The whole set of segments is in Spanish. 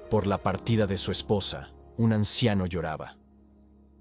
Por la partida de su esposa, un anciano lloraba.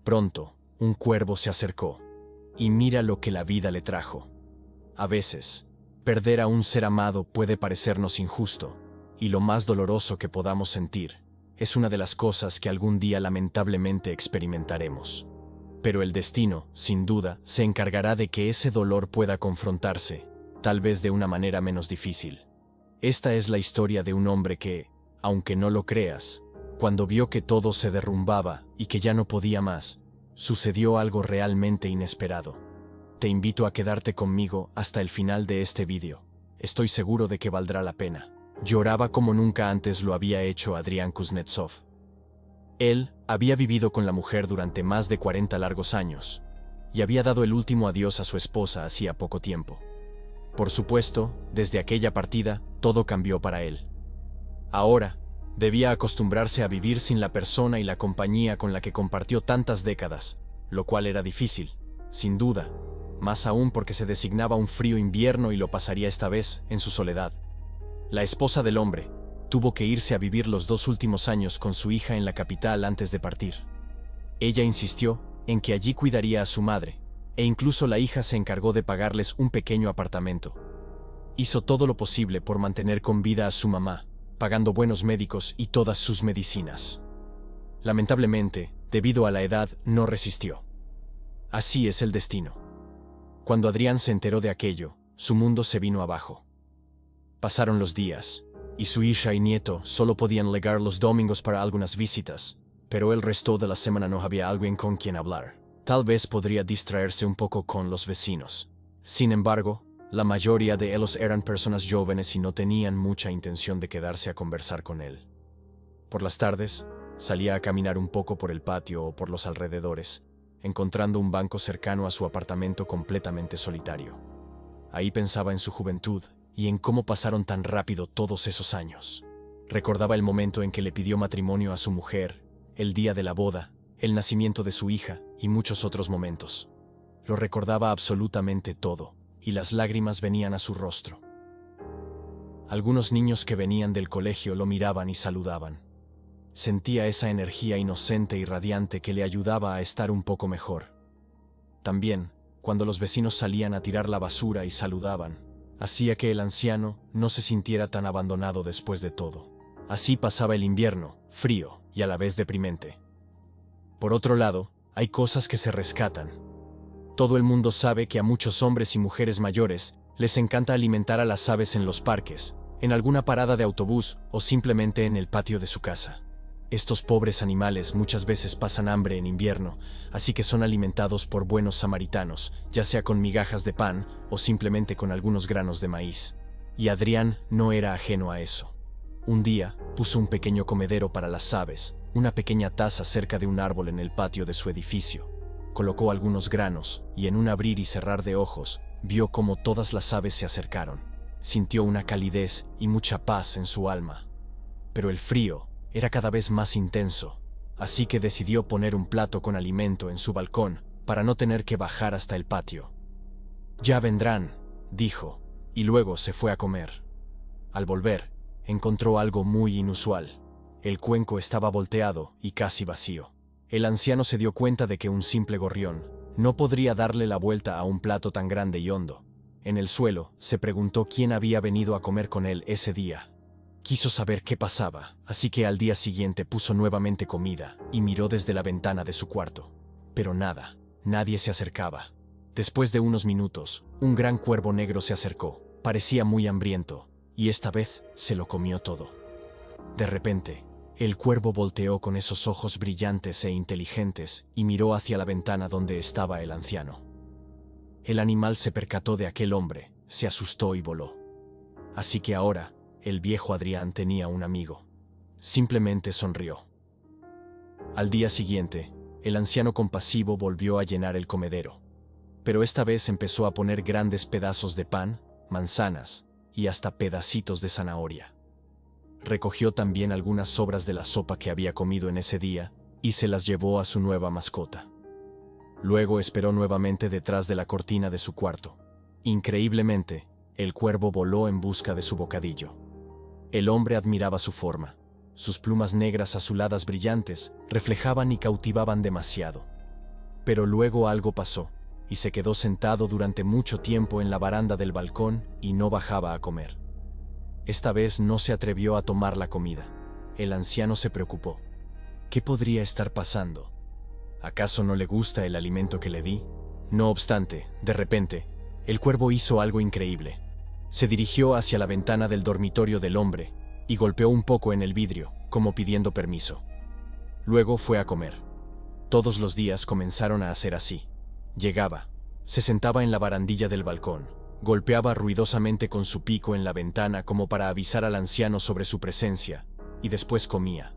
Pronto, un cuervo se acercó, y mira lo que la vida le trajo. A veces, perder a un ser amado puede parecernos injusto, y lo más doloroso que podamos sentir es una de las cosas que algún día lamentablemente experimentaremos. Pero el destino, sin duda, se encargará de que ese dolor pueda confrontarse, tal vez de una manera menos difícil. Esta es la historia de un hombre que, aunque no lo creas, cuando vio que todo se derrumbaba y que ya no podía más, sucedió algo realmente inesperado. Te invito a quedarte conmigo hasta el final de este vídeo. Estoy seguro de que valdrá la pena. Lloraba como nunca antes lo había hecho Adrián Kuznetsov. Él había vivido con la mujer durante más de 40 largos años y había dado el último adiós a su esposa hacía poco tiempo. Por supuesto, desde aquella partida, todo cambió para él. Ahora, debía acostumbrarse a vivir sin la persona y la compañía con la que compartió tantas décadas, lo cual era difícil, sin duda, más aún porque se designaba un frío invierno y lo pasaría esta vez en su soledad. La esposa del hombre tuvo que irse a vivir los 2 últimos años con su hija en la capital antes de partir. Ella insistió en que allí cuidaría a su madre, e incluso la hija se encargó de pagarles un pequeño apartamento. Hizo todo lo posible por mantener con vida a su mamá, pagando buenos médicos y todas sus medicinas. Lamentablemente, debido a la edad, no resistió. Así es el destino. Cuando Adrián se enteró de aquello, su mundo se vino abajo. Pasaron los días, y su hija y nieto solo podían llegar los domingos para algunas visitas, pero el resto de la semana no había alguien con quien hablar. Tal vez podría distraerse un poco con los vecinos. Sin embargo, la mayoría de ellos eran personas jóvenes y no tenían mucha intención de quedarse a conversar con él. Por las tardes, salía a caminar un poco por el patio o por los alrededores, encontrando un banco cercano a su apartamento completamente solitario. Ahí pensaba en su juventud y en cómo pasaron tan rápido todos esos años. Recordaba el momento en que le pidió matrimonio a su mujer, el día de la boda, el nacimiento de su hija y muchos otros momentos. Lo recordaba absolutamente todo, y las lágrimas venían a su rostro. Algunos niños que venían del colegio lo miraban y saludaban. Sentía esa energía inocente y radiante que le ayudaba a estar un poco mejor. También, cuando los vecinos salían a tirar la basura y saludaban, hacía que el anciano no se sintiera tan abandonado después de todo. Así pasaba el invierno, frío y a la vez deprimente. Por otro lado, hay cosas que se rescatan. Todo el mundo sabe que a muchos hombres y mujeres mayores les encanta alimentar a las aves en los parques, en alguna parada de autobús o simplemente en el patio de su casa. Estos pobres animales muchas veces pasan hambre en invierno, así que son alimentados por buenos samaritanos, ya sea con migajas de pan o simplemente con algunos granos de maíz. Y Adrián no era ajeno a eso. Un día, puso un pequeño comedero para las aves, una pequeña taza cerca de un árbol en el patio de su edificio. Colocó algunos granos y en un abrir y cerrar de ojos, vio cómo todas las aves se acercaron. Sintió una calidez y mucha paz en su alma. Pero el frío era cada vez más intenso, así que decidió poner un plato con alimento en su balcón para no tener que bajar hasta el patio. «Ya vendrán», dijo, y luego se fue a comer. Al volver, encontró algo muy inusual. El cuenco estaba volteado y casi vacío. El anciano se dio cuenta de que un simple gorrión no podría darle la vuelta a un plato tan grande y hondo. En el suelo, se preguntó quién había venido a comer con él ese día. Quiso saber qué pasaba, así que al día siguiente puso nuevamente comida y miró desde la ventana de su cuarto. Pero nada, nadie se acercaba. Después de unos minutos, un gran cuervo negro se acercó. Parecía muy hambriento, y esta vez se lo comió todo. De repente, el cuervo volteó con esos ojos brillantes e inteligentes y miró hacia la ventana donde estaba el anciano. El animal se percató de aquel hombre, se asustó y voló. Así que ahora, el viejo Adrián tenía un amigo. Simplemente sonrió. Al día siguiente, el anciano compasivo volvió a llenar el comedero. Pero esta vez empezó a poner grandes pedazos de pan, manzanas y hasta pedacitos de zanahoria. Recogió también algunas sobras de la sopa que había comido en ese día y se las llevó a su nueva mascota. Luego esperó nuevamente detrás de la cortina de su cuarto. Increíblemente, el cuervo voló en busca de su bocadillo. El hombre admiraba su forma. Sus plumas negras azuladas brillantes reflejaban y cautivaban demasiado. Pero luego algo pasó, y se quedó sentado durante mucho tiempo en la baranda del balcón y no bajaba a comer. Esta vez no se atrevió a tomar la comida. El anciano se preocupó. ¿Qué podría estar pasando? ¿Acaso no le gusta el alimento que le di? No obstante, de repente, el cuervo hizo algo increíble. Se dirigió hacia la ventana del dormitorio del hombre y golpeó un poco en el vidrio, como pidiendo permiso. Luego fue a comer. Todos los días comenzaron a hacer así. Llegaba, se sentaba en la barandilla del balcón, golpeaba ruidosamente con su pico en la ventana como para avisar al anciano sobre su presencia, y después comía.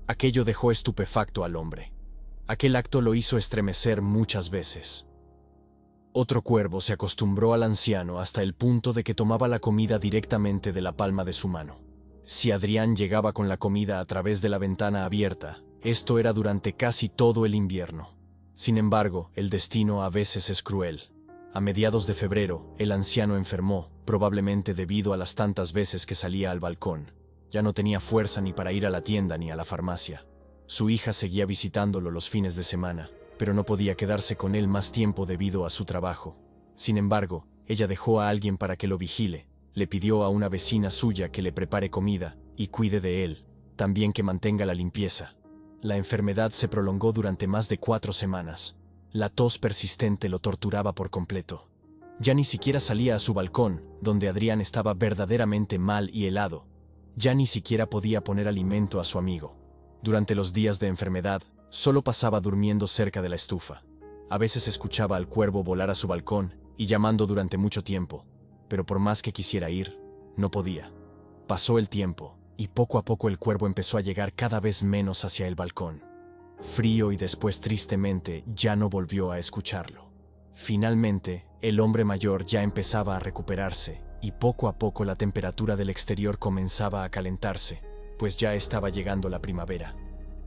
Aquello dejó estupefacto al hombre. Aquel acto lo hizo estremecer muchas veces. Otro cuervo se acostumbró al anciano hasta el punto de que tomaba la comida directamente de la palma de su mano. Si Adrián llegaba con la comida a través de la ventana abierta, esto era durante casi todo el invierno. Sin embargo, el destino a veces es cruel. A mediados de febrero, el anciano enfermó, probablemente debido a las tantas veces que salía al balcón. Ya no tenía fuerza ni para ir a la tienda ni a la farmacia. Su hija seguía visitándolo los fines de semana, pero no podía quedarse con él más tiempo debido a su trabajo. Sin embargo, ella dejó a alguien para que lo vigile, le pidió a una vecina suya que le prepare comida y cuide de él, también que mantenga la limpieza. La enfermedad se prolongó durante más de 4 semanas. La tos persistente lo torturaba por completo. Ya ni siquiera salía a su balcón, donde Adrián estaba verdaderamente mal y helado. Ya ni siquiera podía poner alimento a su amigo. Durante los días de enfermedad, solo pasaba durmiendo cerca de la estufa. A veces escuchaba al cuervo volar a su balcón y llamando durante mucho tiempo, pero por más que quisiera ir, no podía. Pasó el tiempo, y poco a poco el cuervo empezó a llegar cada vez menos hacia el balcón. Frío y después tristemente ya no volvió a escucharlo. Finalmente, el hombre mayor ya empezaba a recuperarse, y poco a poco la temperatura del exterior comenzaba a calentarse, pues ya estaba llegando la primavera.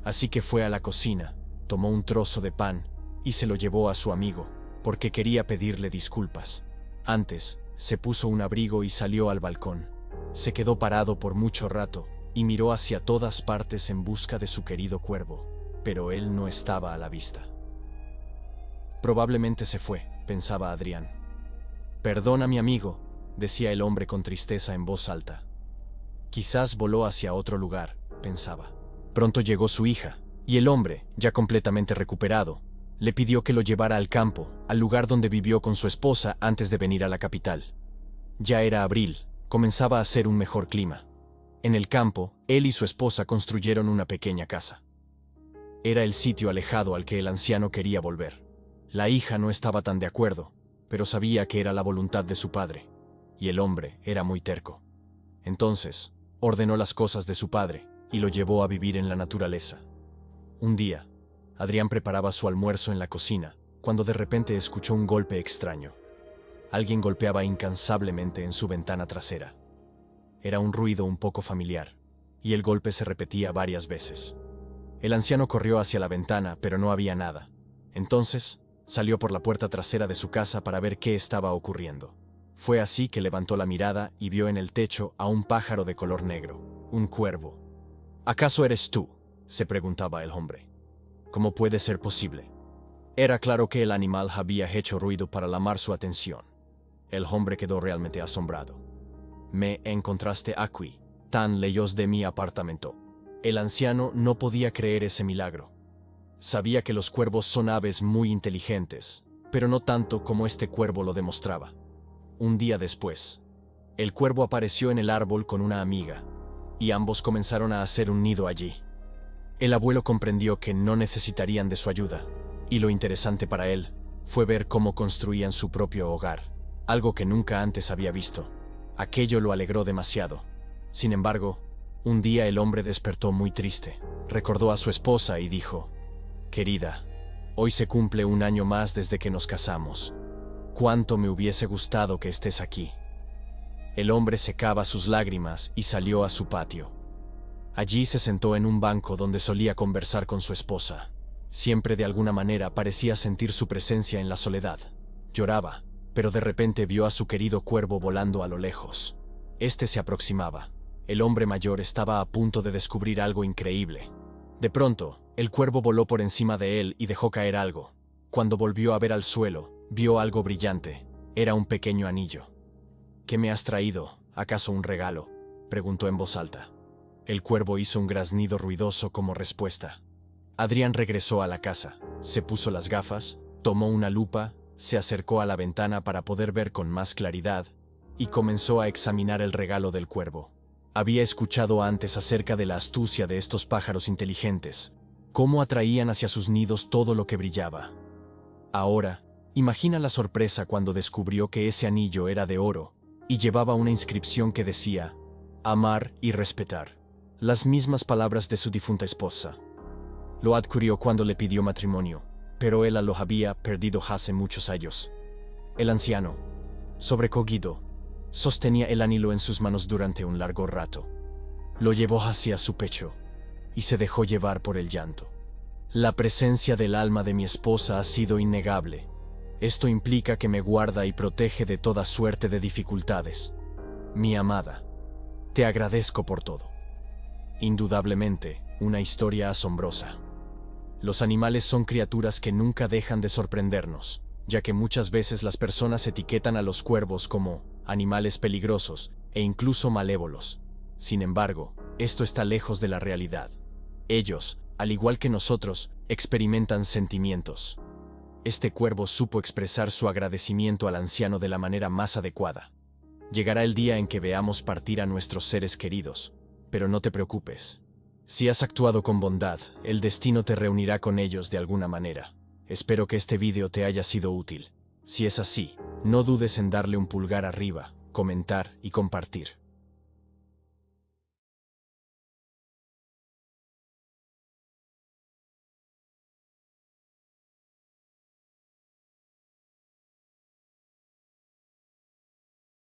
Así que fue a la cocina, tomó un trozo de pan y se lo llevó a su amigo, porque quería pedirle disculpas. Antes, se puso un abrigo y salió al balcón. Se quedó parado por mucho rato y miró hacia todas partes en busca de su querido cuervo, pero él no estaba a la vista. Probablemente se fue, pensaba Adrián. Perdona, mi amigo, decía el hombre con tristeza en voz alta. Quizás voló hacia otro lugar, pensaba. Pronto llegó su hija, y el hombre, ya completamente recuperado, le pidió que lo llevara al campo, al lugar donde vivió con su esposa antes de venir a la capital. Ya era abril, comenzaba a hacer un mejor clima. En el campo, él y su esposa construyeron una pequeña casa. Era el sitio alejado al que el anciano quería volver. La hija no estaba tan de acuerdo, pero sabía que era la voluntad de su padre, y el hombre era muy terco. Entonces, ordenó las cosas de su padre y lo llevó a vivir en la naturaleza. Un día, Adrián preparaba su almuerzo en la cocina, cuando de repente escuchó un golpe extraño. Alguien golpeaba incansablemente en su ventana trasera. Era un ruido un poco familiar, y el golpe se repetía varias veces. El anciano corrió hacia la ventana, pero no había nada. Entonces, salió por la puerta trasera de su casa para ver qué estaba ocurriendo. Fue así que levantó la mirada y vio en el techo a un pájaro de color negro, un cuervo. ¿Acaso eres tú?, se preguntaba el hombre. ¿Cómo puede ser posible? Era claro que el animal había hecho ruido para llamar su atención. El hombre quedó realmente asombrado. «Me encontraste aquí, tan lejos de mi apartamento». El anciano no podía creer ese milagro. Sabía que los cuervos son aves muy inteligentes, pero no tanto como este cuervo lo demostraba. Un día después, el cuervo apareció en el árbol con una amiga, y ambos comenzaron a hacer un nido allí. El abuelo comprendió que no necesitarían de su ayuda, y lo interesante para él fue ver cómo construían su propio hogar, algo que nunca antes había visto. Aquello lo alegró demasiado. Sin embargo, un día el hombre despertó muy triste. Recordó a su esposa y dijo: «Querida, hoy se cumple 1 año más desde que nos casamos. Cuánto me hubiese gustado que estés aquí». El hombre secaba sus lágrimas y salió a su patio. Allí se sentó en un banco donde solía conversar con su esposa. Siempre de alguna manera parecía sentir su presencia en la soledad. Lloraba, pero de repente vio a su querido cuervo volando a lo lejos. Este se aproximaba. El hombre mayor estaba a punto de descubrir algo increíble. De pronto, el cuervo voló por encima de él y dejó caer algo. Cuando volvió a ver al suelo, vio algo brillante. Era un pequeño anillo. ¿Qué me has traído? ¿Acaso un regalo?, preguntó en voz alta. El cuervo hizo un graznido ruidoso como respuesta. Adrián regresó a la casa, se puso las gafas, tomó una lupa, se acercó a la ventana para poder ver con más claridad y comenzó a examinar el regalo del cuervo. Había escuchado antes acerca de la astucia de estos pájaros inteligentes, cómo atraían hacia sus nidos todo lo que brillaba. Ahora, imagina la sorpresa cuando descubrió que ese anillo era de oro y llevaba una inscripción que decía: amar y respetar. Las mismas palabras de su difunta esposa. Lo adquirió cuando le pidió matrimonio, pero él lo había perdido hace muchos años. El anciano, sobrecogido, sostenía el anillo en sus manos durante un largo rato. Lo llevó hacia su pecho y se dejó llevar por el llanto. La presencia del alma de mi esposa ha sido innegable. Esto implica que me guarda y protege de toda suerte de dificultades. Mi amada, te agradezco por todo. Indudablemente, una historia asombrosa. Los animales son criaturas que nunca dejan de sorprendernos, ya que muchas veces las personas etiquetan a los cuervos como animales peligrosos e incluso malévolos. Sin embargo, esto está lejos de la realidad. Ellos, al igual que nosotros, experimentan sentimientos. Este cuervo supo expresar su agradecimiento al anciano de la manera más adecuada. Llegará el día en que veamos partir a nuestros seres queridos, pero no te preocupes. Si has actuado con bondad, el destino te reunirá con ellos de alguna manera. Espero que este vídeo te haya sido útil. Si es así, no dudes en darle un pulgar arriba, comentar y compartir.